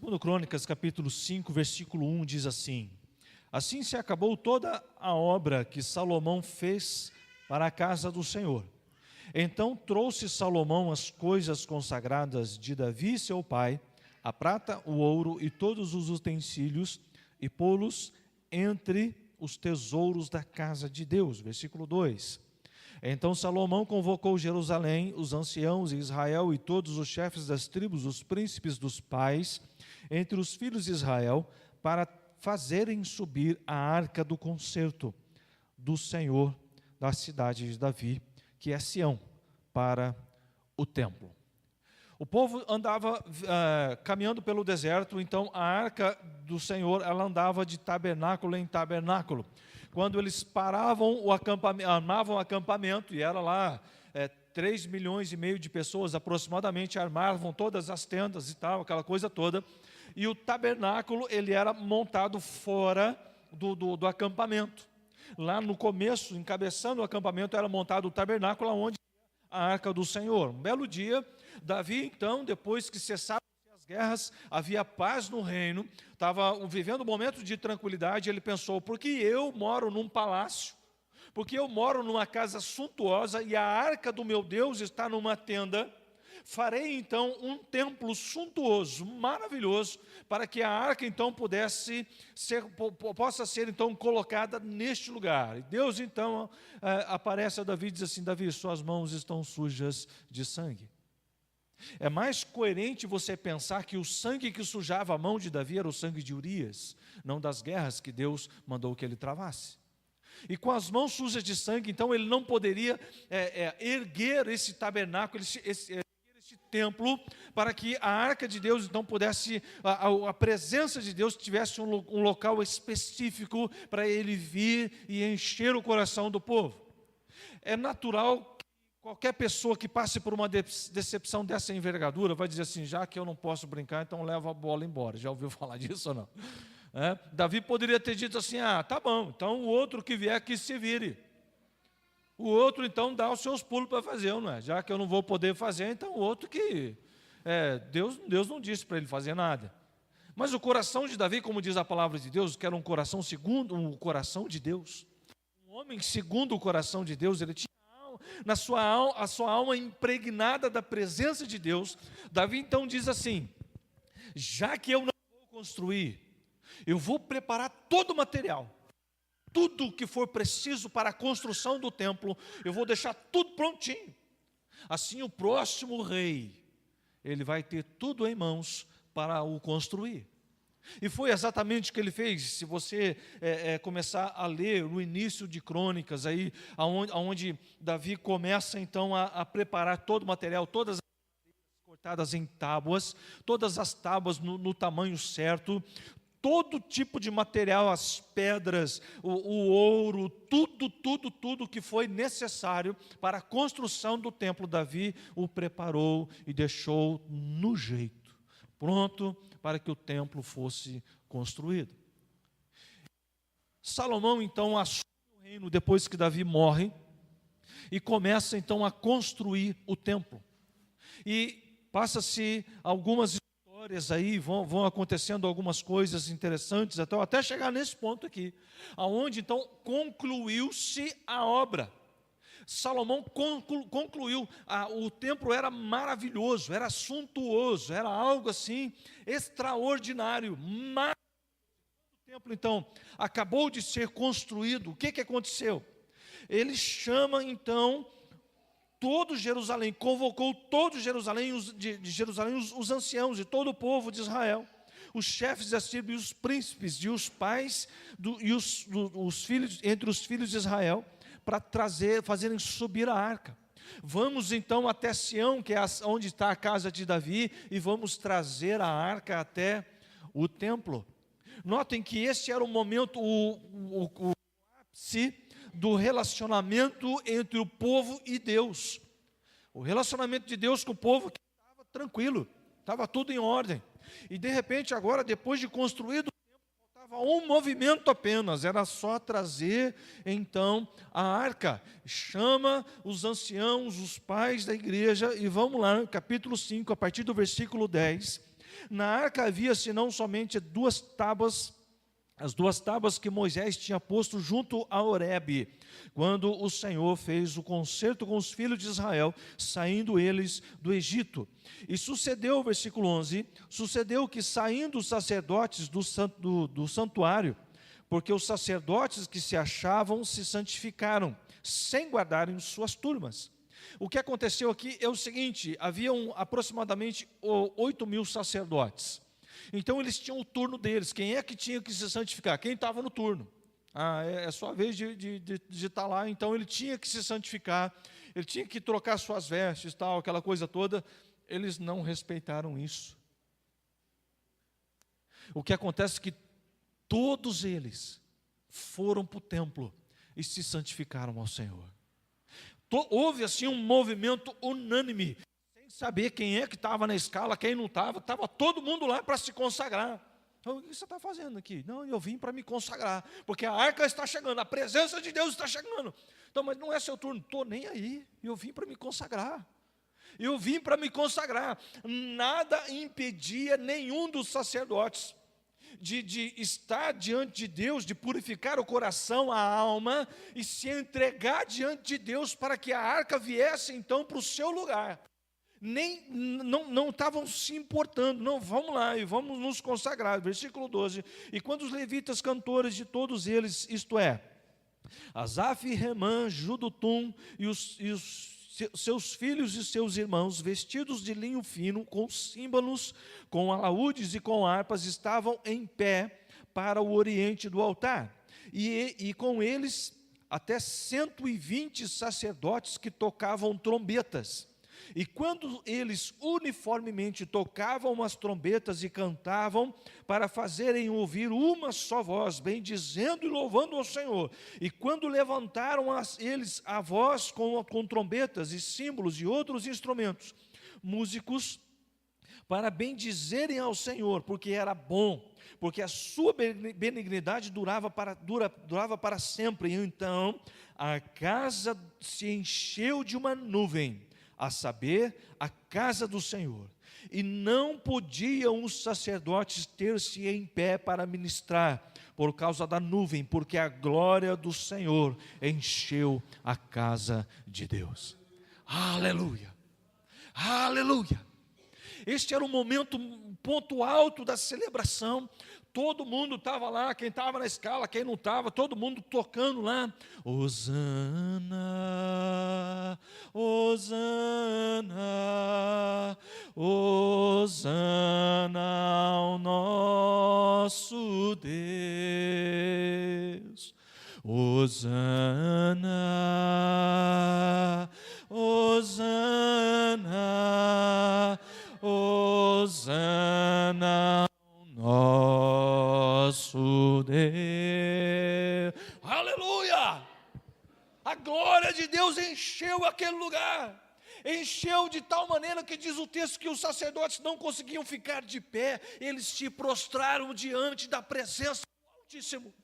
Segundo Crônicas, capítulo 5, versículo 1, diz assim: Assim se acabou toda a obra que Salomão fez para a casa do Senhor. Então trouxe Salomão as coisas consagradas de Davi, seu pai, a prata, o ouro e todos os utensílios, e pô-los entre os tesouros da casa de Deus. Versículo 2. Então Salomão convocou Jerusalém, os anciãos de Israel e todos os chefes das tribos, os príncipes dos pais, entre os filhos de Israel, para fazerem subir a arca do concerto do Senhor da cidade de Davi, que é Sião, para o templo. O povo andava caminhando pelo deserto, então a arca do Senhor, ela andava de tabernáculo em tabernáculo. Quando eles paravam o acampamento, armavam o acampamento, e era lá 3,5 milhões de pessoas aproximadamente, armavam todas as tendas e tal, aquela coisa toda, e o tabernáculo, ele era montado fora do acampamento. Lá no começo, encabeçando o acampamento, era montado o tabernáculo, onde a arca do Senhor. Um belo dia, Davi, então, depois que cessaram as guerras, havia paz no reino, estava vivendo um momento de tranquilidade. Ele pensou: por que eu moro num palácio? Porque eu moro numa casa suntuosa e a arca do meu Deus está numa tenda? Farei então um templo suntuoso, maravilhoso, para que a arca então possa ser então colocada neste lugar. E Deus então aparece a Davi e diz assim: Davi, suas mãos estão sujas de sangue. É mais coerente você pensar que o sangue que sujava a mão de Davi era o sangue de Urias, não das guerras que Deus mandou que ele travasse. E com as mãos sujas de sangue, então ele não poderia erguer esse tabernáculo, esse templo, para que a arca de Deus então pudesse, a presença de Deus tivesse um local específico para ele vir e encher o coração do povo. É natural que qualquer pessoa que passe por uma decepção dessa envergadura vai dizer assim: já que eu não posso brincar, então leva a bola embora. Já ouviu falar disso ou não? Davi poderia ter dito assim: tá bom, então o outro que vier que se vire. O outro, então, dá os seus pulos para fazer, não é? Já que eu não vou poder fazer, então o outro que... Deus não disse para ele fazer nada. Mas o coração de Davi, como diz a palavra de Deus, que era um coração segundo o coração de Deus. Um homem segundo o coração de Deus, ele tinha a sua alma impregnada da presença de Deus. Davi, então, diz assim: já que eu não vou construir, eu vou preparar todo o material. Tudo que for preciso para a construção do templo, eu vou deixar tudo prontinho. Assim o próximo rei, ele vai ter tudo em mãos para o construir. E foi exatamente o que ele fez. Se você começar a ler o início de Crônicas, aí, onde Davi começa então a preparar todo o material, todas as cortadas em tábuas, todas as tábuas no tamanho certo, todo tipo de material, as pedras, o ouro, tudo que foi necessário para a construção do templo, Davi o preparou e deixou no jeito, pronto para que o templo fosse construído. Salomão então assume o reino depois que Davi morre e começa então a construir o templo. E passa-se algumas histórias aí, vão acontecendo algumas coisas interessantes, até chegar nesse ponto aqui, aonde então concluiu-se a obra. Salomão concluiu, o templo era maravilhoso, era suntuoso, era algo assim extraordinário. Mas o templo então acabou de ser construído. O que aconteceu? Ele chama então todo Jerusalém, convocou todo Jerusalém, os anciãos e todo o povo de Israel, os chefes das tribos, os príncipes e os pais os filhos, entre os filhos de Israel, para fazerem subir a arca. Vamos então até Sião, que é onde está a casa de Davi, e vamos trazer a arca até o templo. Notem que esse era o momento, o ápice do relacionamento entre o povo e Deus. O relacionamento de Deus com o povo que estava tranquilo, estava tudo em ordem. E de repente agora, depois de construído, faltava um movimento apenas, era só trazer então a arca. Chama os anciãos, os pais da igreja, e vamos lá, capítulo 5, a partir do versículo 10. Na arca havia senão somente duas tábuas, as duas tábuas que Moisés tinha posto junto a Horebe, quando o Senhor fez o concerto com os filhos de Israel, saindo eles do Egito. E sucedeu, versículo 11, sucedeu que saindo os sacerdotes do santuário, porque os sacerdotes que se achavam se santificaram, sem guardarem suas turmas. O que aconteceu aqui é o seguinte: haviam aproximadamente 8.000 sacerdotes. Então eles tinham o turno deles. Quem é que tinha que se santificar? Quem estava no turno. É sua vez de estar lá. Então ele tinha que se santificar, ele tinha que trocar suas vestes, tal, aquela coisa toda. Eles não respeitaram isso. O que acontece é que todos eles foram para o templo e se santificaram ao Senhor. Houve assim um movimento unânime, sem saber quem é que estava na escala, quem não estava todo mundo lá para se consagrar. Então, o que você está fazendo aqui? Não, eu vim para me consagrar, porque a arca está chegando, a presença de Deus está chegando. Então, mas não é seu turno, estou nem aí, eu vim para me consagrar. Eu vim para me consagrar. Nada impedia nenhum dos sacerdotes de estar diante de Deus, de purificar o coração, a alma, e se entregar diante de Deus para que a arca viesse então para o seu lugar. Não estavam se importando, não, vamos lá e vamos nos consagrar. Versículo 12, e quando os levitas cantores de todos eles, isto é, Asaf, Remã, Judutum e os seus filhos e seus irmãos, vestidos de linho fino, com símbolos, com alaúdes e com harpas, estavam em pé para o oriente do altar. E com eles até 120 sacerdotes que tocavam trombetas. E quando eles uniformemente tocavam as trombetas e cantavam, para fazerem ouvir uma só voz, bendizendo e louvando ao Senhor. E quando levantaram eles a voz com trombetas e símbolos e outros instrumentos, músicos, para bendizerem ao Senhor, porque era bom, porque a sua benignidade durava para sempre. E então a casa se encheu de uma nuvem, a saber, a casa do Senhor. E não podiam os sacerdotes ter-se em pé para ministrar, por causa da nuvem, porque a glória do Senhor encheu a casa de Deus. Aleluia! Aleluia! Este era o momento, um ponto alto da celebração. Todo mundo estava lá, quem estava na escala, quem não estava, todo mundo tocando lá. Hosana, Hosana, Hosana ao nosso Deus. Hosana, Hosana, Hosana ao nosso Deus. Aleluia! A glória de Deus encheu aquele lugar. Encheu de tal maneira que diz o texto que os sacerdotes não conseguiam ficar de pé. Eles se prostraram diante da presença do Altíssimo.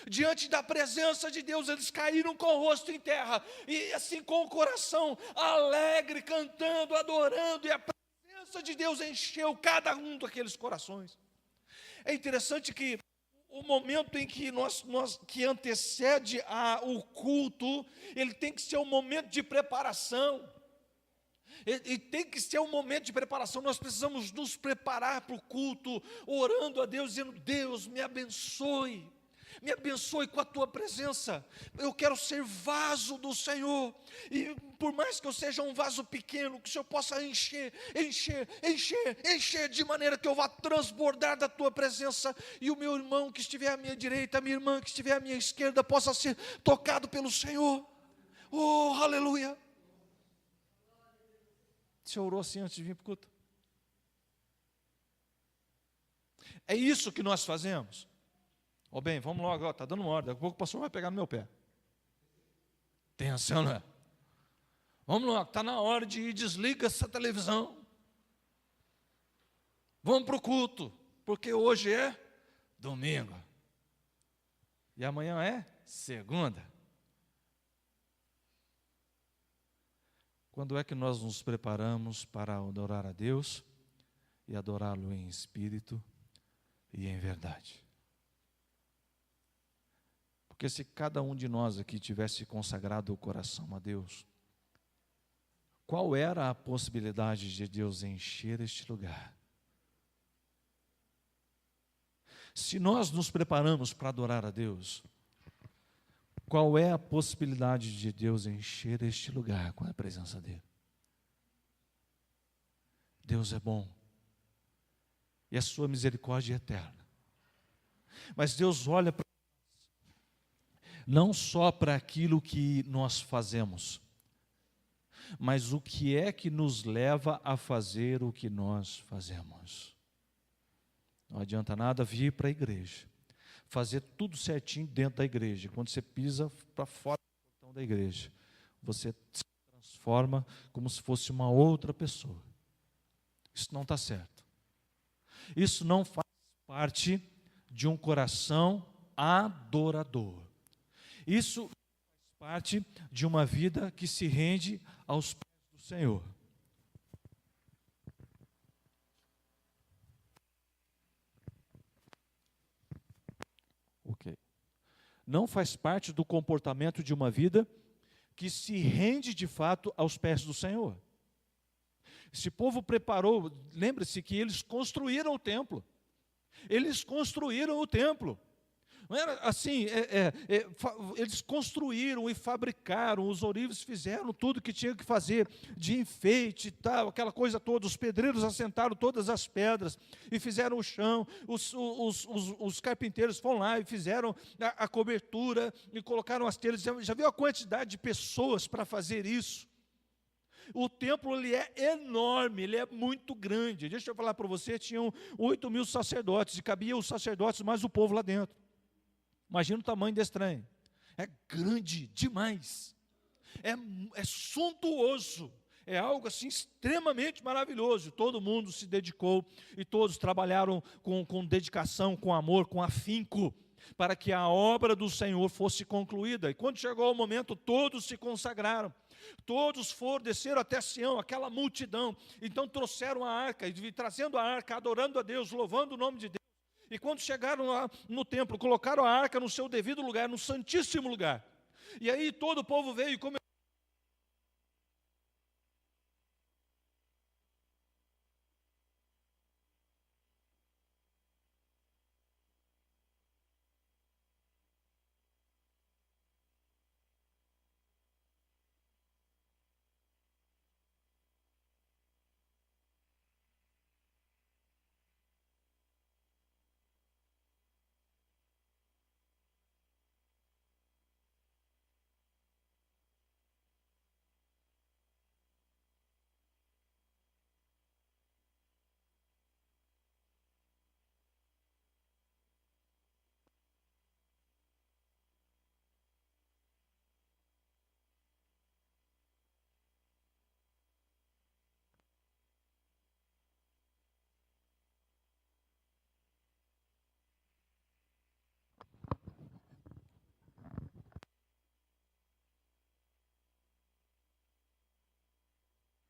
Diante da presença de Deus, eles caíram com o rosto em terra, e assim com o coração alegre, cantando, adorando, e a presença de Deus encheu cada um daqueles corações. É interessante que o momento em que que antecede o culto, ele tem que ser um momento de preparação. E tem que ser um momento de preparação. Nós precisamos nos preparar para o culto, orando a Deus, dizendo: Deus, me abençoe com a tua presença. Eu quero ser vaso do Senhor, e por mais que eu seja um vaso pequeno, que o Senhor possa encher, de maneira que eu vá transbordar da tua presença, e o meu irmão que estiver à minha direita, a minha irmã que estiver à minha esquerda, possa ser tocado pelo Senhor. Oh, aleluia! Você orou assim antes de vir para o culto? É isso que nós fazemos. Bem, vamos logo, está dando uma hora, daqui a pouco o pastor vai pegar no meu pé. Tem ação, não é? Vamos logo, está na hora de ir, desliga essa televisão. Vamos para o culto, porque hoje é domingo. E amanhã é segunda. Quando é que nós nos preparamos para adorar a Deus e adorá-lo em espírito e em verdade. Porque se cada um de nós aqui tivesse consagrado o coração a Deus, qual era a possibilidade de Deus encher este lugar? Se nós nos preparamos para adorar a Deus, qual é a possibilidade de Deus encher este lugar com a presença dEle? Deus é bom, e a sua misericórdia é eterna. Mas Deus olha para nós, não só para aquilo que nós fazemos, mas o que é que nos leva a fazer o que nós fazemos. Não adianta nada vir para a igreja, fazer tudo certinho dentro da igreja. Quando você pisa para fora do portão da igreja, você se transforma como se fosse uma outra pessoa. Isso não está certo. Isso não faz parte de um coração adorador. Isso faz parte de uma vida que se rende aos pés do Senhor. Ok. Não faz parte do comportamento de uma vida que se rende de fato aos pés do Senhor. Esse povo preparou, lembre-se que eles construíram o templo. Eles construíram o templo. Não era assim, eles construíram e fabricaram, os ourives fizeram tudo que tinha que fazer, de enfeite e tal, aquela coisa toda. Os pedreiros assentaram todas as pedras e fizeram o chão, os carpinteiros foram lá e fizeram a cobertura e colocaram as telhas. Já viu a quantidade de pessoas para fazer isso? O templo ele é enorme, ele é muito grande. Deixa eu falar para você, tinham 8.000 sacerdotes, e cabia os sacerdotes mais o povo lá dentro. Imagina o tamanho desse trem. É grande demais. É suntuoso. É algo assim extremamente maravilhoso. Todo mundo se dedicou e todos trabalharam com dedicação, com amor, com afinco, para que a obra do Senhor fosse concluída. E quando chegou o momento, todos se consagraram. Todos desceram até Sião, aquela multidão. Então trouxeram a arca, e trazendo a arca, adorando a Deus, louvando o nome de Deus. E quando chegaram lá no templo, colocaram a arca no seu devido lugar, no santíssimo lugar. E aí todo o povo veio e começou.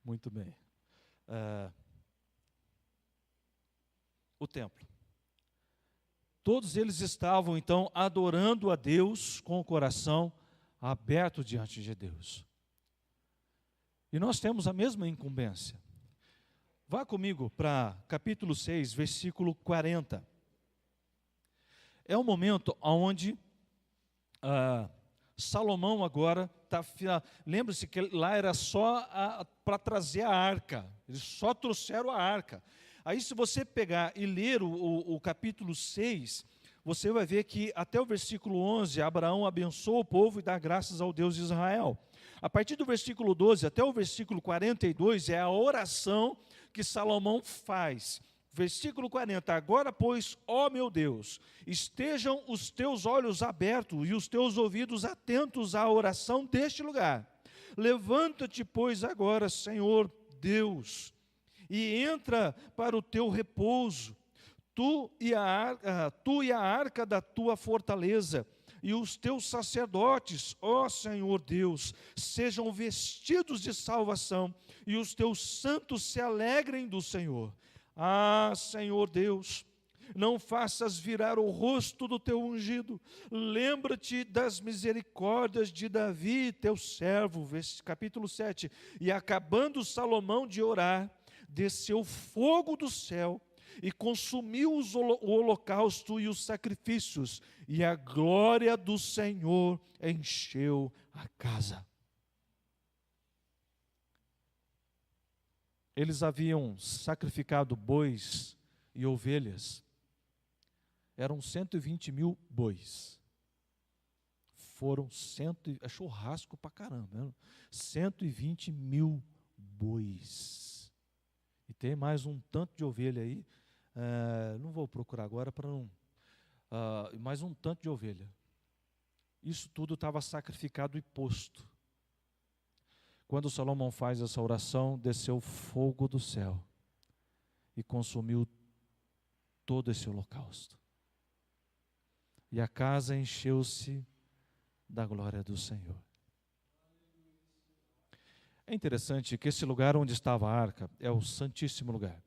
Muito bem. O templo. Todos eles estavam, então, adorando a Deus com o coração aberto diante de Deus. E nós temos a mesma incumbência. Vá comigo para capítulo 6, versículo 40. É um momento onde Salomão agora está... Lembre-se que lá era só para trazer a arca. Eles só trouxeram a arca. Aí se você pegar e ler o capítulo 6, você vai ver que até o versículo 11, Abraão abençoa o povo e dá graças ao Deus de Israel. A partir do versículo 12 até o versículo 42 é a oração que Salomão faz. Versículo 40, agora pois, ó meu Deus, estejam os teus olhos abertos e os teus ouvidos atentos à oração deste lugar. Levanta-te, pois, agora, Senhor Deus, e entra para o teu repouso, tu e a arca da tua fortaleza, e os teus sacerdotes, ó Senhor Deus, sejam vestidos de salvação, e os teus santos se alegrem do Senhor. Ah, Senhor Deus, não faças virar o rosto do teu ungido. Lembra-te das misericórdias de Davi, teu servo. Capítulo 7. E acabando Salomão de orar, desceu fogo do céu e consumiu o holocausto e os sacrifícios, e a glória do Senhor encheu a casa. Eles haviam sacrificado bois e ovelhas. Eram 120 mil bois. Foram é churrasco pra caramba. 120 mil bois. E tem mais um tanto de ovelha aí. Não vou procurar agora para não. Mais um tanto de ovelha. Isso tudo estava sacrificado e posto. Quando Salomão faz essa oração, desceu fogo do céu e consumiu todo esse holocausto. E a casa encheu-se da glória do Senhor. É interessante que esse lugar onde estava a arca é o Santíssimo Lugar.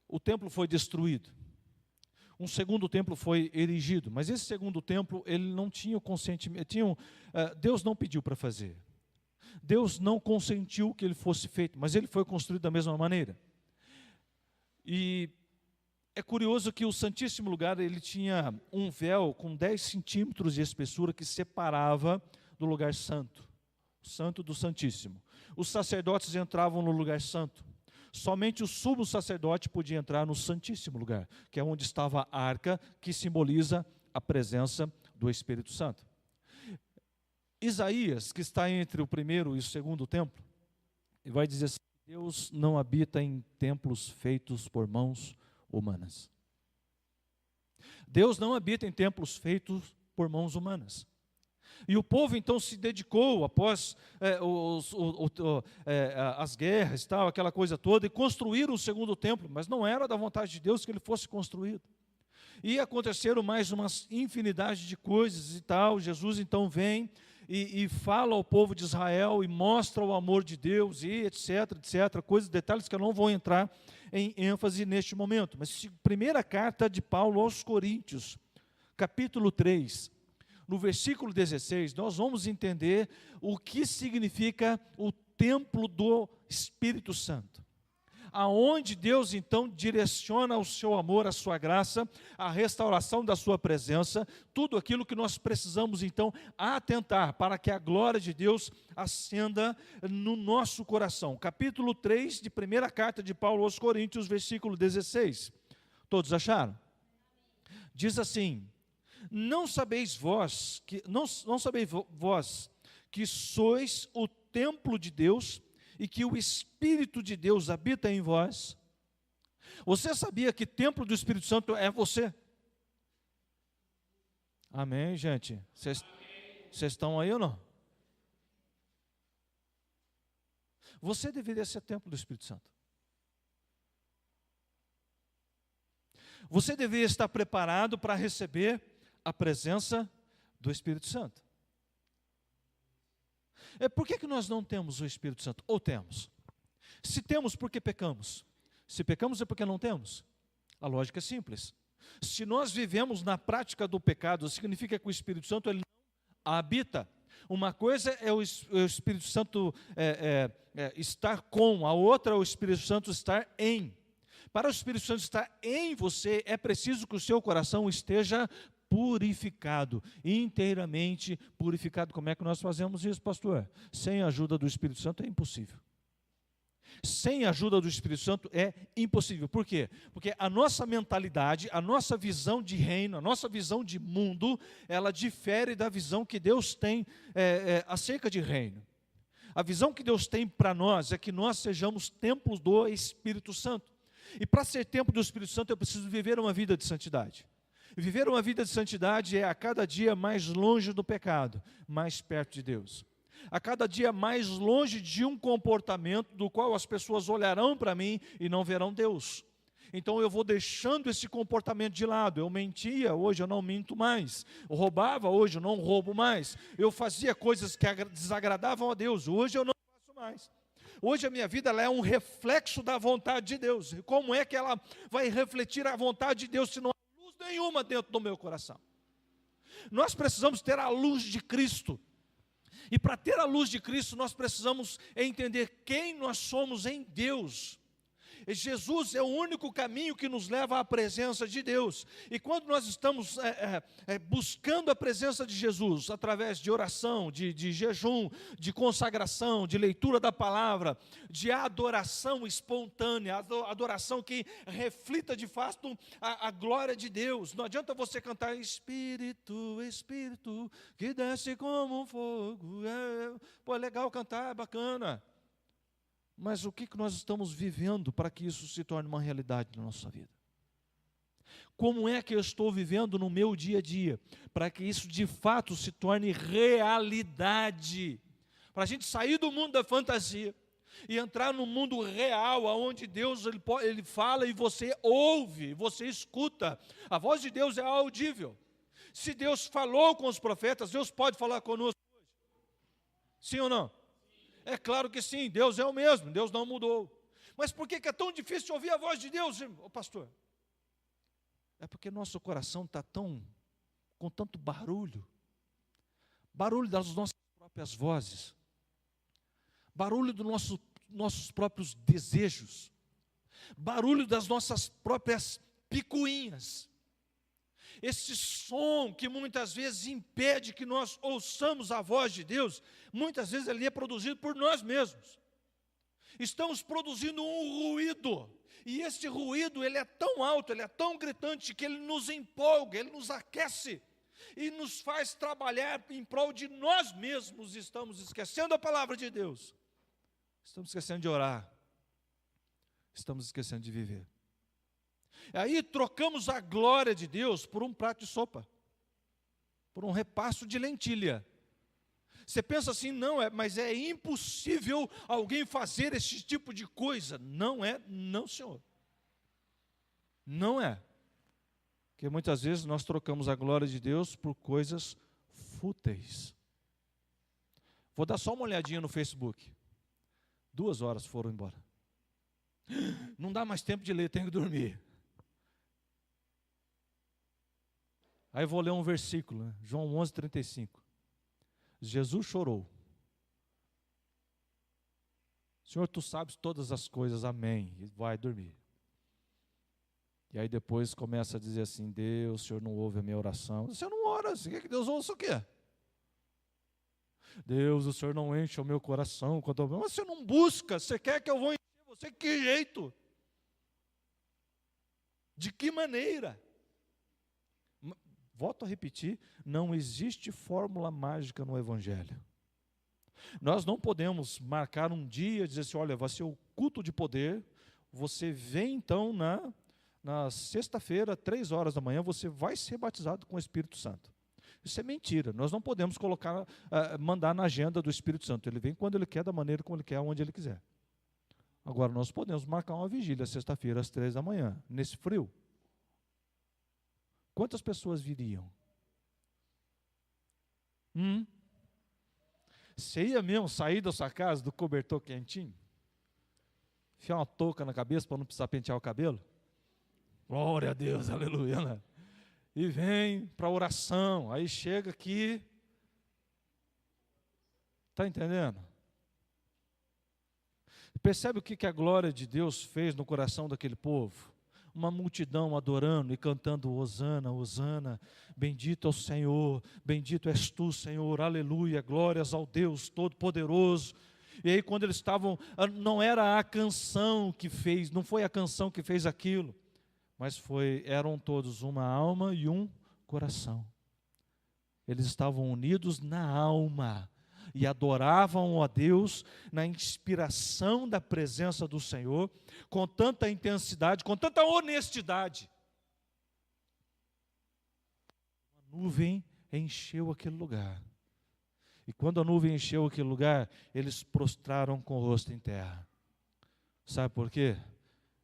O templo foi destruído. Um segundo templo foi erigido, mas esse segundo templo, ele não tinha o consentimento, Deus não pediu para fazer. Deus não consentiu que ele fosse feito, mas ele foi construído da mesma maneira. E é curioso que o Santíssimo Lugar, ele tinha um véu com 10 centímetros de espessura que separava do lugar santo, o santo do Santíssimo. Os sacerdotes entravam no lugar santo. Somente o sumo sacerdote podia entrar no Santíssimo Lugar, que é onde estava a arca, que simboliza a presença do Espírito Santo. Isaías, que está entre o primeiro e o segundo templo, vai dizer assim: Deus não habita em templos feitos por mãos humanas. Deus não habita em templos feitos por mãos humanas. E o povo então se dedicou, após as guerras, tal, aquela coisa toda, e construíram o segundo templo, mas não era da vontade de Deus que ele fosse construído. E aconteceram mais uma infinidade de coisas e tal. Jesus então vem e fala ao povo de Israel e mostra o amor de Deus e etc, coisas, detalhes que eu não vou entrar em ênfase neste momento. Mas primeira carta de Paulo aos Coríntios, capítulo 3, no versículo 16, nós vamos entender o que significa o templo do Espírito Santo. Aonde Deus então direciona o seu amor, a sua graça, a restauração da sua presença, tudo aquilo que nós precisamos então atentar para que a glória de Deus ascenda no nosso coração. Capítulo 3 de primeira carta de Paulo aos Coríntios, versículo 16. Todos acharam? Diz assim: Não sabeis vós que sois o templo de Deus e que o Espírito de Deus habita em vós? Você sabia que templo do Espírito Santo é você? Amém, gente? Vocês estão aí ou não? Você deveria ser templo do Espírito Santo. Você deveria estar preparado para receber a presença do Espírito Santo. Por que nós não temos o Espírito Santo? Ou temos? Se temos, por que pecamos? Se pecamos é porque não temos. A lógica é simples. Se nós vivemos na prática do pecado, significa que o Espírito Santo ele não habita. Uma coisa é o Espírito Santo estar com, a outra é o Espírito Santo estar em. Para o Espírito Santo estar em você, é preciso que o seu coração esteja purificado, inteiramente purificado. Como é que nós fazemos isso, pastor? Sem a ajuda do Espírito Santo é impossível. Sem a ajuda do Espírito Santo é impossível. Por quê? Porque a nossa mentalidade, a nossa visão de reino, a nossa visão de mundo, ela difere da visão que Deus tem acerca de reino. A visão que Deus tem para nós é que nós sejamos templos do Espírito Santo. E para ser templo do Espírito Santo eu preciso viver uma vida de santidade. Viver uma vida de santidade é a cada dia mais longe do pecado, mais perto de Deus. A cada dia mais longe de um comportamento do qual as pessoas olharão para mim e não verão Deus. Então eu vou deixando esse comportamento de lado. Eu mentia, hoje eu não minto mais. Eu roubava, hoje eu não roubo mais. Eu fazia coisas que desagradavam a Deus, hoje eu não faço mais. Hoje a minha vida ela é um reflexo da vontade de Deus. E como é que ela vai refletir a vontade de Deus se não há luz nenhuma dentro do meu coração? Nós precisamos ter a luz de Cristo. E para ter a luz de Cristo, nós precisamos entender quem nós somos em Deus. E Jesus é o único caminho que nos leva à presença de Deus. E quando nós estamos buscando a presença de Jesus, através de oração, de jejum, de consagração, de leitura da palavra, de adoração espontânea, adoração que reflita de fato a glória de Deus. Não adianta você cantar Espírito, Espírito, que desce como um fogo. Pô, é legal cantar, é bacana. Mas o que nós estamos vivendo para que isso se torne uma realidade na nossa vida? Como é que eu estou vivendo no meu dia a dia para que isso de fato se torne realidade? Para a gente sair do mundo da fantasia e entrar no mundo real, onde Deus ele fala e você ouve, você escuta. A voz de Deus é audível. Se Deus falou com os profetas, Deus pode falar conosco hoje. Sim ou não? É claro que sim, Deus é o mesmo, Deus não mudou. Mas por que é tão difícil ouvir a voz de Deus, pastor? É porque nosso coração está com tanto barulho das nossas próprias vozes, barulho dos nossos próprios desejos, barulho das nossas próprias picuinhas. Esse som que muitas vezes impede que nós ouçamos a voz de Deus, muitas vezes ele é produzido por nós mesmos. Estamos produzindo um ruído, e esse ruído ele é tão alto, ele é tão gritante, que ele nos empolga, ele nos aquece, e nos faz trabalhar em prol de nós mesmos. Estamos esquecendo a palavra de Deus, estamos esquecendo de orar, estamos esquecendo de viver. Aí trocamos a glória de Deus por um prato de sopa, por um repasto de lentilha. Você pensa assim, mas é impossível alguém fazer esse tipo de coisa. Não é, não, senhor. Não é. Porque muitas vezes nós trocamos a glória de Deus por coisas fúteis. Vou dar só uma olhadinha no Facebook. 2 horas foram embora. Não dá mais tempo de ler, tenho que dormir. Aí vou ler um versículo, né? João 11:35. Jesus chorou. Senhor, tu sabes todas as coisas, amém. E vai dormir. E aí depois começa a dizer assim, Deus, o Senhor não ouve a minha oração. Você não ora, você quer que Deus ouça o quê? Deus, o Senhor não enche o meu coração. Mas você não busca, você quer que eu vou encher você? Que jeito? De que maneira? Volto a repetir, não existe fórmula mágica no Evangelho. Nós não podemos marcar um dia e dizer assim, olha, vai ser o culto de poder, você vem então na sexta-feira, 3 horas da manhã, você vai ser batizado com o Espírito Santo. Isso é mentira, nós não podemos mandar na agenda do Espírito Santo, ele vem quando ele quer, da maneira como ele quer, onde ele quiser. Agora nós podemos marcar uma vigília, sexta-feira, às 3 da manhã, nesse frio. Quantas pessoas viriam? Você ia mesmo sair da sua casa do cobertor quentinho? Enfiar uma touca na cabeça para não precisar pentear o cabelo? Glória a Deus, aleluia. Né? E vem para a oração, aí chega aqui. Está entendendo? Percebe o que a glória de Deus fez no coração daquele povo? Uma multidão adorando e cantando Hosana, Hosana, bendito é o Senhor, bendito és tu, Senhor, aleluia, glórias ao Deus Todo-Poderoso. E aí quando eles estavam, não era a canção que fez, não foi a canção que fez aquilo, mas eram todos uma alma e um coração. Eles estavam unidos na alma e adoravam a Deus na inspiração da presença do Senhor, com tanta intensidade, com tanta honestidade. A nuvem encheu aquele lugar. E quando a nuvem encheu aquele lugar, eles prostraram com o rosto em terra. Sabe por quê?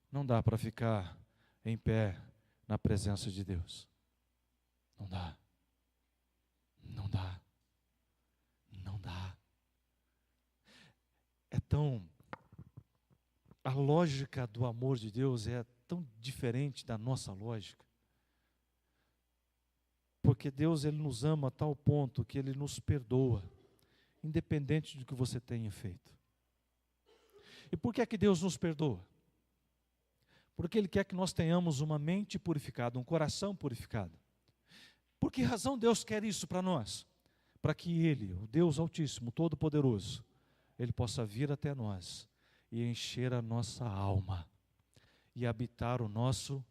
Não dá para ficar em pé na presença de Deus. Não dá. Não dá. Não dá. É tão A lógica do amor de Deus é tão diferente da nossa lógica. Porque Deus, Ele nos ama a tal ponto que Ele nos perdoa, independente do que você tenha feito. E por que é que Deus nos perdoa? Porque Ele quer que nós tenhamos uma mente purificada, um coração purificado. Por que razão Deus quer isso para nós? Para que Ele, o Deus Altíssimo, Todo-Poderoso, Ele possa vir até nós e encher a nossa alma e habitar o nosso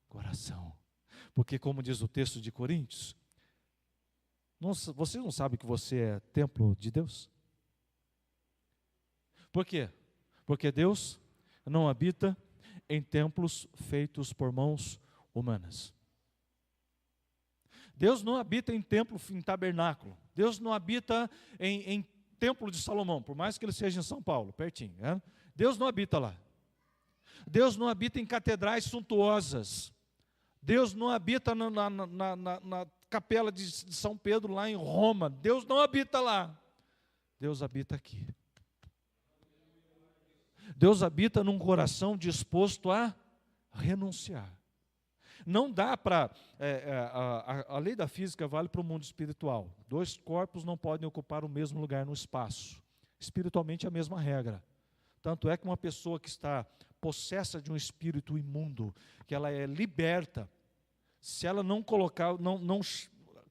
coração. Porque, como diz o texto de Coríntios, você não sabe que você é templo de Deus? Por quê? Porque Deus não habita em templos feitos por mãos humanas. Deus não habita em templo, em tabernáculo. Deus não habita em templo de Salomão, por mais que ele seja em São Paulo, pertinho, né? Deus não habita lá. Deus não habita em catedrais suntuosas. Deus não habita na capela de São Pedro, lá em Roma. Deus não habita lá. Deus habita aqui. Deus habita num coração disposto a renunciar. Não dá para... a lei da física vale para o mundo espiritual. Dois corpos não podem ocupar o mesmo lugar no espaço. Espiritualmente é a mesma regra. Tanto é que uma pessoa que está possessa de um espírito imundo, que ela é liberta, se ela não colocar, não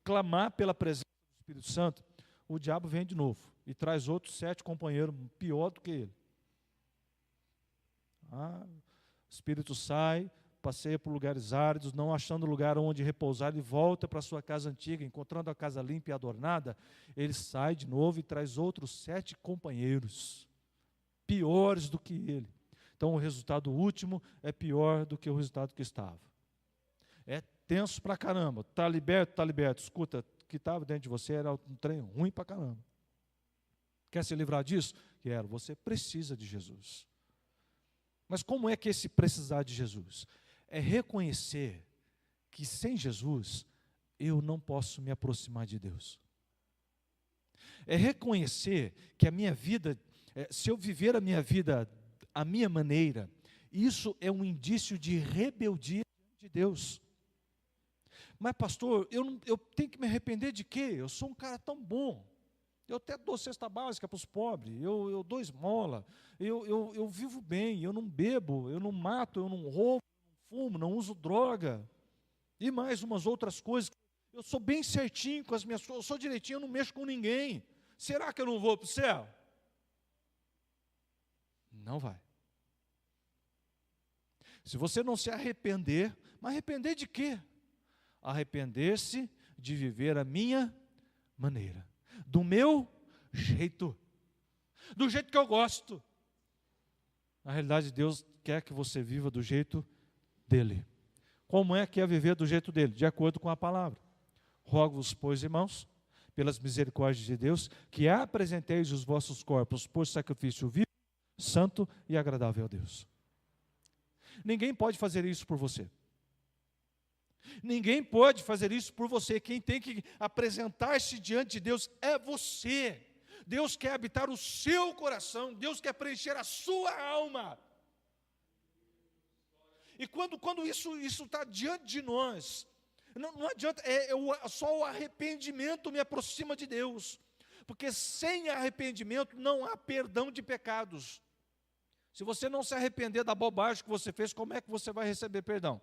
clamar pela presença do Espírito Santo, o diabo vem de novo e traz outros 7 companheiros pior do que ele. O espírito sai, passeia por lugares áridos, não achando lugar onde repousar, ele volta para a sua casa antiga, encontrando a casa limpa e adornada, ele sai de novo e traz outros 7 companheiros, piores do que ele. Então o resultado último é pior do que o resultado que estava. É tenso pra caramba. Está liberto, está liberto. Escuta, o que estava dentro de você era um trem ruim pra caramba. Quer se livrar disso? Quero. Você precisa de Jesus. Mas como é que esse precisar de Jesus? É reconhecer que sem Jesus eu não posso me aproximar de Deus. É reconhecer que a minha vida, se eu viver a minha vida à minha maneira, isso é um indício de rebeldia de Deus. Mas pastor, eu tenho que me arrepender de quê? Eu sou um cara tão bom. Eu até dou cesta básica para os pobres, eu dou esmola, eu vivo bem, eu não bebo, eu não mato, eu não roubo, eu não fumo, não uso droga. E mais umas outras coisas. Eu sou bem certinho com as minhas coisas, eu sou direitinho, eu não mexo com ninguém. Será que eu não vou para o céu? Não vai. Se você não se arrepender, mas arrepender de quê? Arrepender-se de viver a minha maneira, do meu jeito, do jeito que eu gosto. Na realidade, Deus quer que você viva do jeito dele. Como é que é viver do jeito dele? De acordo com a palavra. Rogo-vos, pois, irmãos, pelas misericórdias de Deus, que apresenteis os vossos corpos por sacrifício vivo, santo e agradável a Deus. Ninguém pode fazer isso por você. Ninguém pode fazer isso por você. Quem tem que apresentar-se diante de Deus é você. Deus quer habitar o seu coração. Deus quer preencher a sua alma. E quando isso está diante de nós, não adianta, só o arrependimento me aproxima de Deus. Porque sem arrependimento não há perdão de pecados. Se você não se arrepender da bobagem que você fez, como é que você vai receber perdão?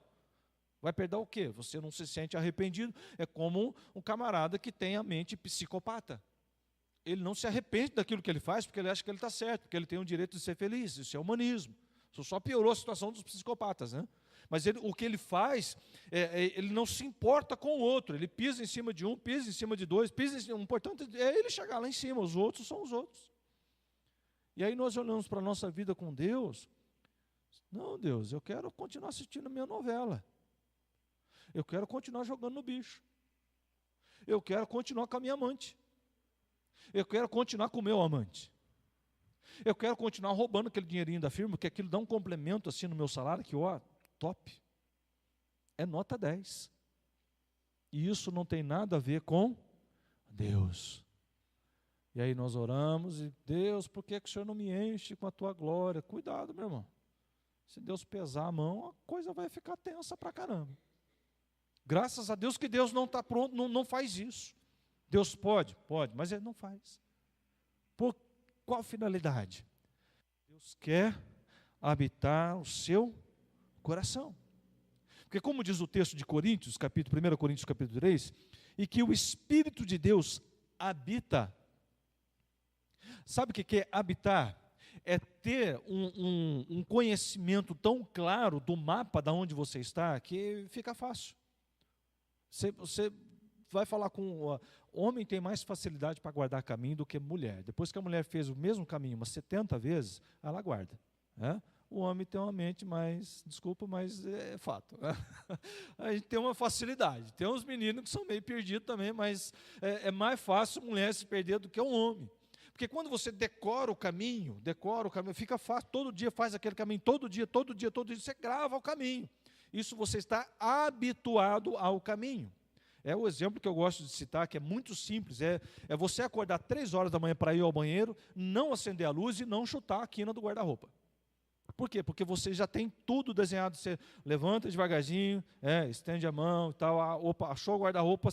Vai perder o quê? Você não se sente arrependido. É como um camarada que tem a mente psicopata. Ele não se arrepende daquilo que ele faz, porque ele acha que ele está certo, porque ele tem o direito de ser feliz. Isso é humanismo. Isso só piorou a situação dos psicopatas, né? Mas o que ele faz, ele não se importa com o outro. Ele pisa em cima de um, pisa em cima de dois, pisa em cima. O importante é ele chegar lá em cima. Os outros são os outros. E aí nós olhamos para a nossa vida com Deus. Não, Deus, eu quero continuar assistindo a minha novela. Eu quero continuar jogando no bicho. Eu quero continuar com a minha amante. Eu quero continuar com o meu amante. Eu quero continuar roubando aquele dinheirinho da firma, porque aquilo dá um complemento assim no meu salário, que ó, top. É nota 10. E isso não tem nada a ver com Deus. E aí nós oramos e, Deus, por que o Senhor não me enche com a tua glória? Cuidado, meu irmão. Se Deus pesar a mão, a coisa vai ficar tensa pra caramba. Graças a Deus que Deus não está pronto, não faz isso. Deus pode, mas Ele não faz. Por qual finalidade? Deus quer habitar o seu coração. Porque como diz o texto de Coríntios, 1 Coríntios capítulo 3, e que o Espírito de Deus habita. Sabe o que é habitar? É ter um conhecimento tão claro do mapa de onde você está, que fica fácil. Você vai falar com... Homem tem mais facilidade para guardar caminho do que mulher. Depois que a mulher fez o mesmo caminho umas 70 vezes, ela guarda. Né? O homem tem uma mente mais... Desculpa, mas é fato. A gente tem uma facilidade. Tem uns meninos que são meio perdidos também, mas é mais fácil mulher se perder do que um homem. Porque quando você decora o caminho, fica fácil, todo dia faz aquele caminho, todo dia, você grava o caminho. Isso você está habituado ao caminho. É o exemplo que eu gosto de citar, que é muito simples, é você acordar 3 horas da manhã para ir ao banheiro, não acender a luz e não chutar a quina do guarda-roupa. Por quê? Porque você já tem tudo desenhado, você levanta devagarzinho, estende a mão e tal, achou o guarda-roupa,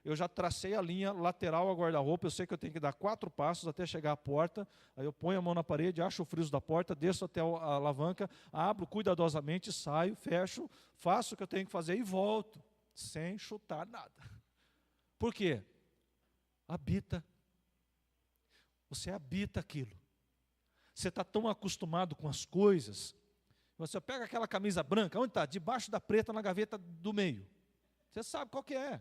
eu já tracei a linha lateral ao guarda-roupa, eu sei que eu tenho que dar 4 passos até chegar à porta, aí eu ponho a mão na parede, acho o friso da porta, desço até a alavanca, abro cuidadosamente, saio, fecho, faço o que eu tenho que fazer e volto, sem chutar nada. Por quê? Habita. Você habita aquilo. Você está tão acostumado com as coisas, você pega aquela camisa branca, onde está? Debaixo da preta, na gaveta do meio. Você sabe qual que é.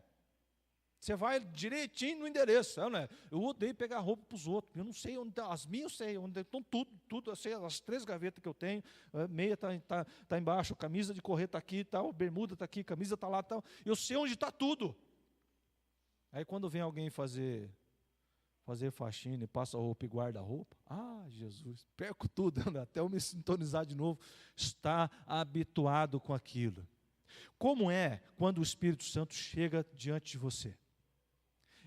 Você vai direitinho no endereço. Não é? Eu odeio pegar roupa para os outros. Eu não sei onde está. As minhas eu sei onde estão, tudo. Eu sei as 3 gavetas que eu tenho. Meia está embaixo, camisa de correr está aqui, tal, bermuda está aqui, camisa está lá, tal. Eu sei onde está tudo. Aí quando vem alguém fazer faxina e passa roupa e guarda a roupa, Jesus, perco tudo, até eu me sintonizar de novo, está habituado com aquilo. Como é quando o Espírito Santo chega diante de você?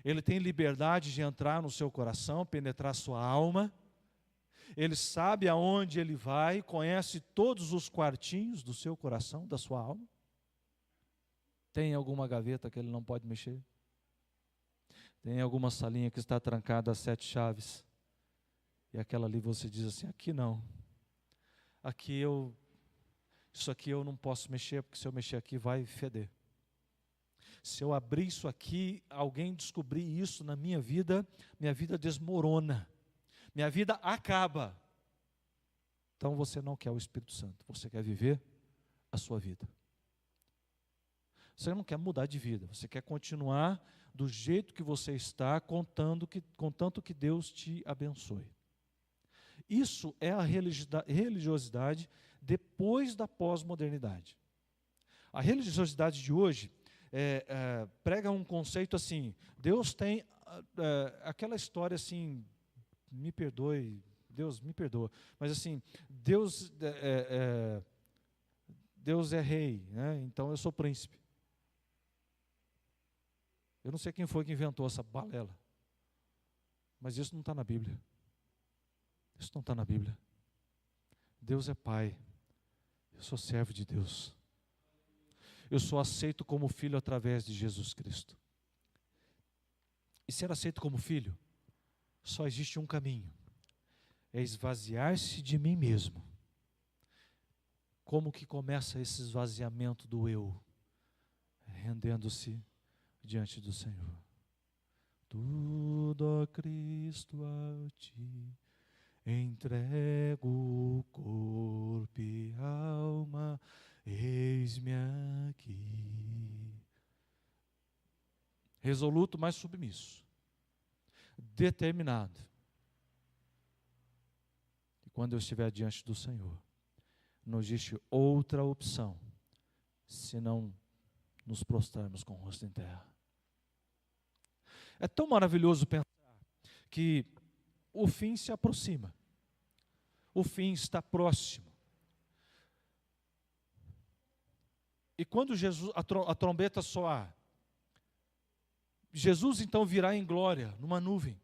Ele tem liberdade de entrar no seu coração, penetrar sua alma, ele sabe aonde ele vai, conhece todos os quartinhos do seu coração, da sua alma. Tem alguma gaveta que ele não pode mexer? Tem alguma salinha que está trancada a 7 chaves. E aquela ali você diz assim, aqui não. Isso aqui eu não posso mexer, porque se eu mexer aqui vai feder. Se eu abrir isso aqui, alguém descobrir isso na minha vida desmorona. Minha vida acaba. Então você não quer o Espírito Santo, você quer viver a sua vida. Você não quer mudar de vida, você quer continuar do jeito que você está, contanto que Deus te abençoe. Isso é a religiosidade depois da pós-modernidade. A religiosidade de hoje prega um conceito assim, Deus tem aquela história assim, me perdoe, Deus me perdoa, mas assim, Deus é rei, né? Então eu sou príncipe. Eu não sei quem foi que inventou essa balela, mas isso não está na Bíblia. Isso não está na Bíblia. Deus é Pai, eu sou servo de Deus. Eu sou aceito como filho através de Jesus Cristo. E ser aceito como filho, só existe um caminho, é esvaziar-se de mim mesmo. Como que começa esse esvaziamento do eu? Rendendo-se diante do Senhor. Tudo, ó Cristo, a ti entrego o corpo e alma, eis-me aqui. Resoluto, mas submisso. Determinado. E quando eu estiver diante do Senhor, não existe outra opção, senão nos prostrarmos com o rosto em terra. É tão maravilhoso pensar que o fim se aproxima. O fim está próximo. E quando a trombeta soar, Jesus então virá em glória, numa nuvem.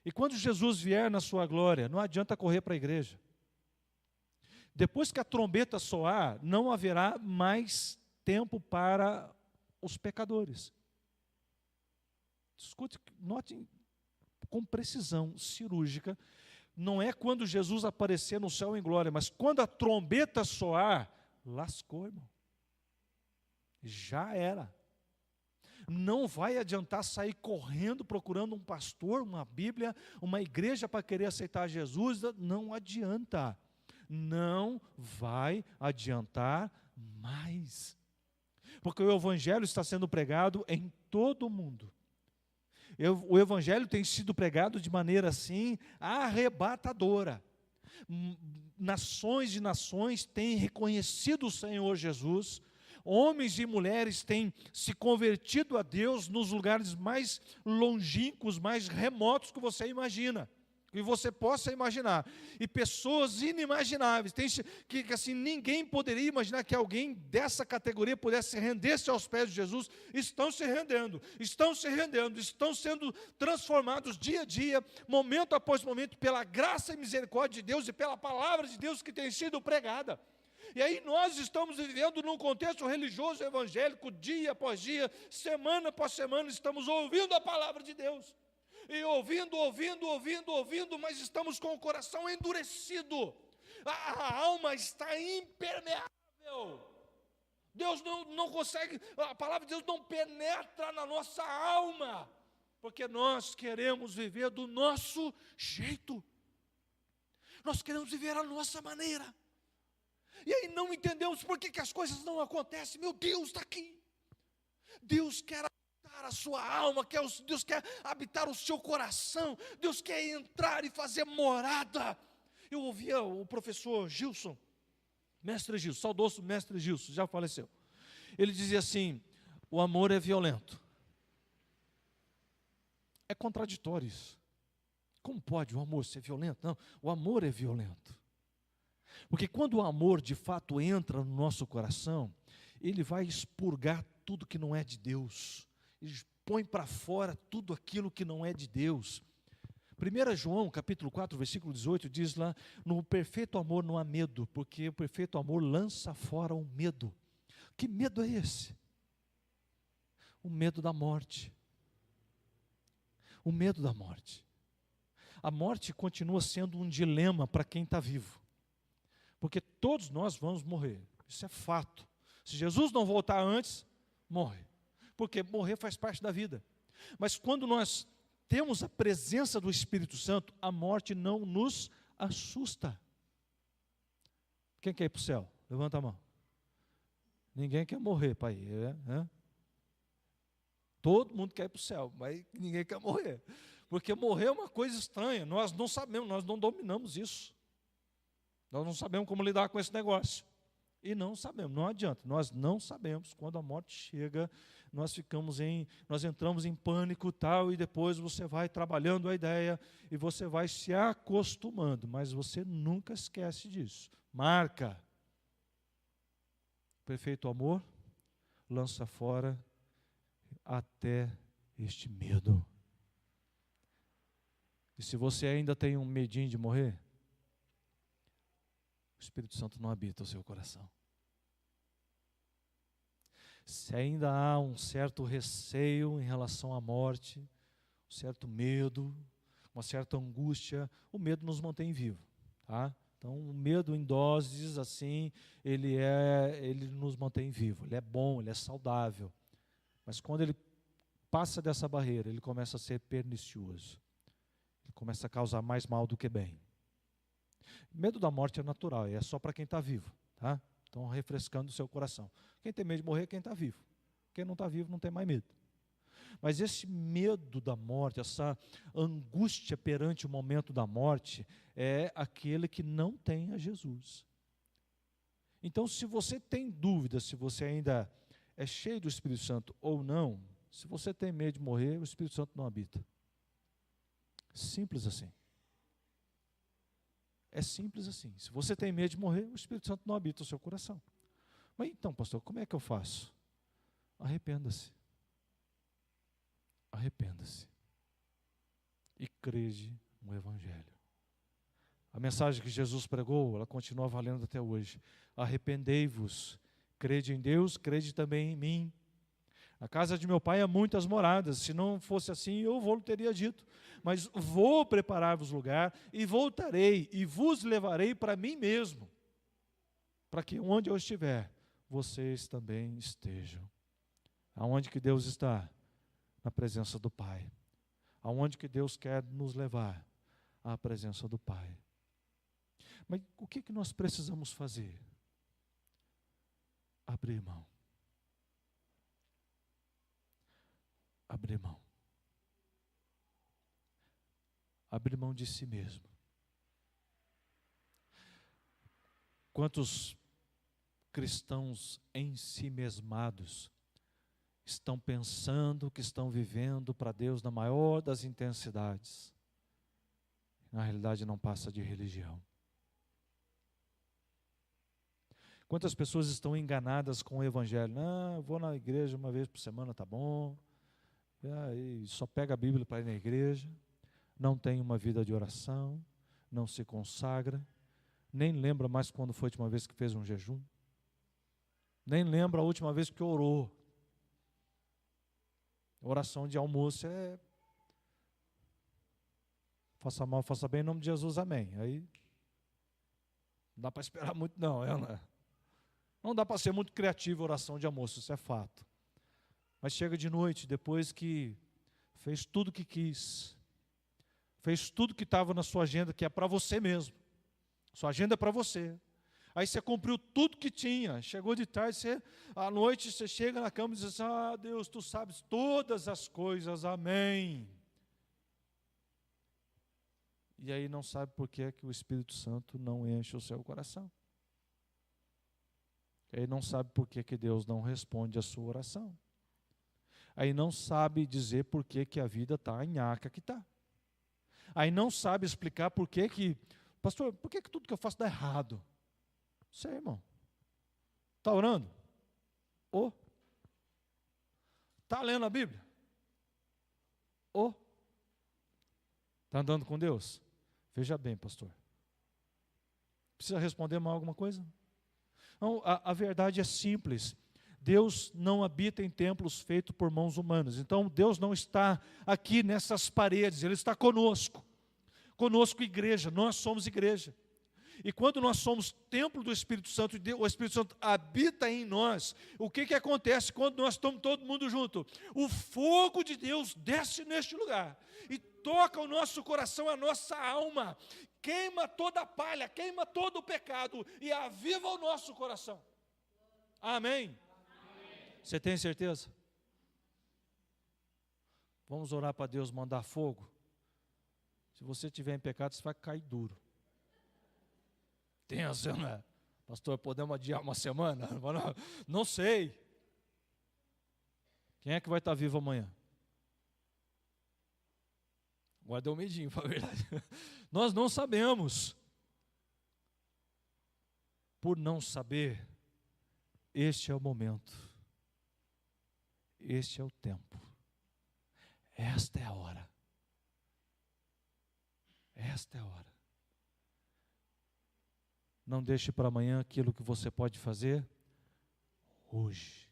E quando Jesus vier na sua glória, não adianta correr para a igreja. Depois que a trombeta soar, não haverá mais tempo para os pecadores. Escute, note com precisão cirúrgica, não é quando Jesus aparecer no céu em glória, mas quando a trombeta soar, lascou, irmão. Já era. Não vai adiantar sair correndo procurando um pastor, uma Bíblia, uma igreja para querer aceitar Jesus, não adianta. Não vai adiantar mais. Porque o Evangelho está sendo pregado em todo o mundo. O Evangelho tem sido pregado de maneira assim, arrebatadora. Nações e nações têm reconhecido o Senhor Jesus. Homens e mulheres têm se convertido a Deus nos lugares mais longínquos, mais remotos que você imagina, que você possa imaginar. E pessoas inimagináveis, que assim, ninguém poderia imaginar que alguém dessa categoria pudesse render-se aos pés de Jesus, estão se rendendo, estão sendo transformados dia a dia, momento após momento, pela graça e misericórdia de Deus e pela palavra de Deus que tem sido pregada. E aí nós estamos vivendo num contexto religioso evangélico, dia após dia, semana após semana, estamos ouvindo a palavra de Deus. E ouvindo, mas estamos com o coração endurecido. A alma está impermeável. Deus não consegue, a palavra de Deus não penetra na nossa alma, porque nós queremos viver do nosso jeito. Nós queremos viver a nossa maneira. E aí não entendemos por que as coisas não acontecem. Meu Deus está aqui. Deus quer habitar a sua alma, Deus quer habitar o seu coração, Deus quer entrar e fazer morada. Eu ouvia o professor Gilson, mestre Gilson, saudoso mestre Gilson, já faleceu. Ele dizia assim: o amor é violento. É contraditório isso. Como pode o amor ser violento? Não, o amor é violento. Porque quando o amor de fato entra no nosso coração, ele vai expurgar tudo que não é de Deus. Ele põe para fora tudo aquilo que não é de Deus. 1 João, capítulo 4, versículo 18, diz lá: no perfeito amor não há medo, porque o perfeito amor lança fora o medo. Que medo é esse? O medo da morte. O medo da morte. A morte continua sendo um dilema para quem está vivo. Porque todos nós vamos morrer, isso é fato. Se Jesus não voltar antes, morre. Porque morrer faz parte da vida. Mas quando nós temos a presença do Espírito Santo, a morte não nos assusta. Quem quer ir para o céu? Levanta a mão. Ninguém quer morrer para ir, né? Todo mundo quer ir para o céu, mas ninguém quer morrer. Porque morrer é uma coisa estranha, nós não sabemos, nós não dominamos isso. Nós não sabemos como lidar com esse negócio. E não sabemos, não adianta, nós não sabemos. Quando a morte chega, nós entramos em pânico tal, e depois você vai trabalhando a ideia e você vai se acostumando, mas você nunca esquece disso. Marca. Perfeito amor lança fora até este medo. E se você ainda tem um medinho de morrer, o Espírito Santo não habita o seu coração. Se ainda há um certo receio em relação à morte, um certo medo, uma certa angústia, o medo nos mantém vivos, tá? Então, o medo em doses assim, ele nos mantém vivos. Ele é bom, ele é saudável. Mas quando ele passa dessa barreira, ele começa a ser pernicioso. Ele começa a causar mais mal do que bem. Medo da morte é natural, é só para quem está vivo, tá? Então, refrescando o seu coração. Quem tem medo de morrer é quem está vivo. Quem não está vivo não tem mais medo. Mas esse medo da morte, essa angústia perante o momento da morte, é aquele que não tem a Jesus. Então, se você tem dúvida, se você ainda é cheio do Espírito Santo ou não, se você tem medo de morrer, o Espírito Santo não habita. Simples assim. É simples assim. Se você tem medo de morrer, o Espírito Santo não habita o seu coração. Mas então, pastor, como é que eu faço? Arrependa-se. Arrependa-se. E crede no Evangelho. A mensagem que Jesus pregou, ela continua valendo até hoje. Arrependei-vos, crede em Deus, crede também em mim. A casa de meu pai há muitas moradas, se não fosse assim eu teria dito. Mas vou preparar-vos lugar e voltarei e vos levarei para mim mesmo, para que onde eu estiver, vocês também estejam. Aonde que Deus está? Na presença do Pai. Aonde que Deus quer nos levar? À presença do Pai. Mas o que nós precisamos fazer? Abrir mão. Abrir mão. Abrir mão de si mesmo. Quantos cristãos ensimesmados estão pensando que estão vivendo para Deus na maior das intensidades? Na realidade não passa de religião. Quantas pessoas estão enganadas com o Evangelho? Não, eu vou na igreja uma vez por semana, tá bom. E só pega a Bíblia para ir na igreja. Não tem uma vida de oração. Não se consagra. Nem lembra mais quando foi a última vez que fez um jejum. Nem lembra a última vez que orou. Oração de almoço é... Faça mal, faça bem, em nome de Jesus, amém. Aí não dá para esperar muito não, né? Não dá para ser muito criativo a oração de almoço, isso é fato. Mas chega de noite, depois que fez tudo que quis, fez tudo que estava na sua agenda, que é para você mesmo. Sua agenda é para você. Aí você cumpriu tudo que tinha, chegou de tarde, à noite você chega na cama e diz assim, ah, Deus, Tu sabes todas as coisas, amém. E aí não sabe por que o Espírito Santo não enche o seu coração. Aí não sabe por que Deus não responde a sua oração. Aí não sabe dizer por que a vida está a nhaca que está. Aí não sabe explicar por que pastor, por que tudo que eu faço dá errado? Sei, irmão. Está orando? Está lendo a Bíblia? Está andando com Deus? Veja bem, pastor. Precisa responder mais alguma coisa? Não, a verdade é simples. Deus não habita em templos feitos por mãos humanas. Então, Deus não está aqui nessas paredes, Ele está conosco. Conosco, igreja, nós somos igreja. E quando nós somos templo do Espírito Santo, o Espírito Santo habita em nós, o que acontece quando nós estamos todo mundo junto? O fogo de Deus desce neste lugar e toca o nosso coração, a nossa alma, queima toda a palha, queima todo o pecado e aviva o nosso coração. Amém? Você tem certeza? Vamos orar para Deus mandar fogo? Se você estiver em pecado, você vai cair duro. Tensa, né? Pastor, podemos adiar uma semana? Não sei. Quem é que vai estar vivo amanhã? Agora deu um medinho, para a verdade. Nós não sabemos. Por não saber, este é o momento. Este é o tempo. Esta é a hora. Esta é a hora. Não deixe para amanhã aquilo que você pode fazer hoje.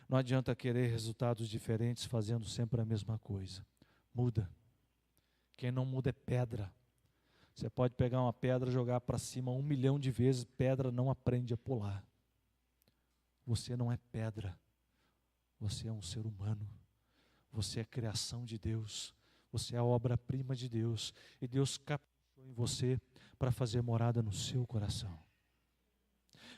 Não adianta querer resultados diferentes fazendo sempre a mesma coisa. Muda. Quem não muda é pedra. Você pode pegar uma pedra e jogar para cima 1 milhão de vezes, pedra não aprende a pular. Você não é pedra. Você é um ser humano. Você é criação de Deus. Você é a obra-prima de Deus. E Deus caprichou em você para fazer morada no seu coração.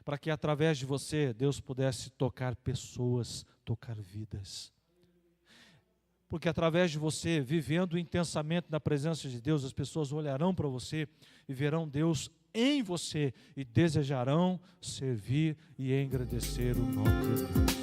Para que através de você, Deus pudesse tocar pessoas, tocar vidas. Porque através de você, vivendo intensamente na presença de Deus, as pessoas olharão para você e verão Deus em você e desejarão servir e engrandecer o nome de Deus.